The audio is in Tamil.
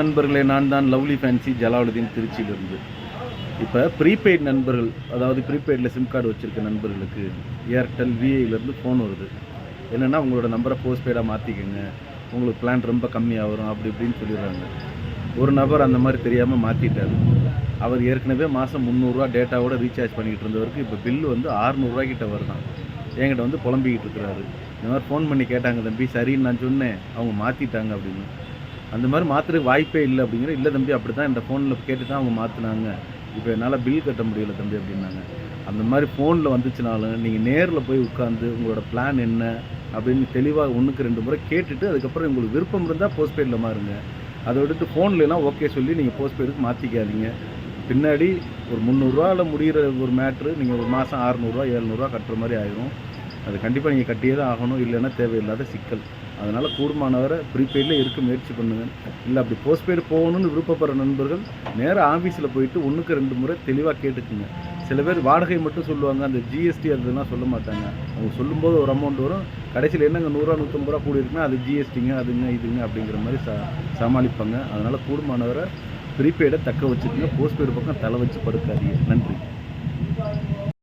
நண்பர்களே, நான் தான் லவ்லி ஃபேன்சி ஜலாலுதீன் திருச்சியிலிருந்து. இப்போ ப்ரீபெய்ட் நண்பர்கள், அதாவது ப்ரீபெய்டில் சிம் கார்டு வச்சுருக்க நண்பர்களுக்கு ஏர்டெல், விஐலேருந்து ஃபோன் வருது. என்னென்னா, உங்களோட நம்பரை போஸ்ட்பெய்டாக மாற்றிக்கங்க, உங்களுக்கு பிளான் ரொம்ப கம்மியாக வரும், அப்படி இப்படின்னு சொல்லிடுறாங்க. ஒரு நபர் அந்த மாதிரி தெரியாமல் மாற்றிட்டார். அவர் ஏற்கனவே மாதம் 300 டேட்டாவோட ரீசார்ஜ் பண்ணிக்கிட்டு இருந்தவருக்கு இப்போ பில்லு வந்து 600 கிட்ட வருதான். என்கிட்ட வந்து புலம்பிக்கிட்டு இருக்கிறாரு. இந்த மாதிரி ஃபோன் பண்ணி கேட்டாங்க, தம்பி சரின்னு நான் சொன்னேன், அவங்க மாற்றிட்டாங்க அப்படின்னு. அந்த மாதிரி மாற்றுறதுக்கு வாய்ப்பே இல்லை அப்படிங்கிற. இல்லை தம்பி, அப்படி தான் இந்த ஃபோனில் கேட்டு தான் அவங்க மாற்றினாங்க, இப்போ என்னால் பில் கட்ட முடியலை தம்பி அப்படின்னாங்க. அந்த மாதிரி ஃபோனில் வந்துச்சுனாலும் நீங்கள் நேரில் போய் உட்காந்து உங்களோட பிளான் என்ன அப்படின்னு தெளிவாக 1க்கு 2 முறை கேட்டுட்டு அதுக்கப்புறம் உங்களுக்கு விருப்பம் இருந்தால் போஸ்ட்பெய்டில் மாறுங்க. அதை விட்டுட்டு ஃபோன்லாம் ஓகே சொல்லி நீங்கள் போஸ்ட்பெய்டுக்கு மாற்றிக்காதீங்க. பின்னாடி ஒரு 300 முடிகிற ஒரு மேட்ரு நீங்கள் ஒரு மாதம் 600 700 கட்டுற மாதிரி ஆயிரும். அது கண்டிப்பாக நீங்கள் கட்டியே தான் ஆகணும், இல்லைன்னா தேவையில்லாத சிக்கல். அதனால் கூடுமானவரை ப்ரீபெய்டில் இருக்க முயற்சி பண்ணுங்கள். இல்லை அப்படி போஸ்ட்பெய்டு போகணுன்னு விருப்பப்படுற நண்பர்கள் நேராக ஆஃபீஸில் போயிட்டு 1க்கு 2 முறை தெளிவாக கேட்டுக்குங்க. சில பேர் வாடகை மட்டும் சொல்லுவாங்க, அந்த ஜிஎஸ்டி அதெல்லாம் சொல்ல மாட்டாங்க. அவங்க சொல்லும்போது ஒரு அமௌண்ட் வரும், கடைசியில் என்னங்க 100 150 கூடி இருக்குன்னா அது ஜிஎஸ்டிங்க, அதுங்க இதுங்க அப்படிங்கிற மாதிரி சமாளிப்பாங்க. அதனால் கூடுமானவரை ப்ரீபெய்டை தக்க வச்சுக்கோங்க. போஸ்ட்பெய்டு பக்கம் தலை வச்சு படுக்காதீங்க. நன்றி.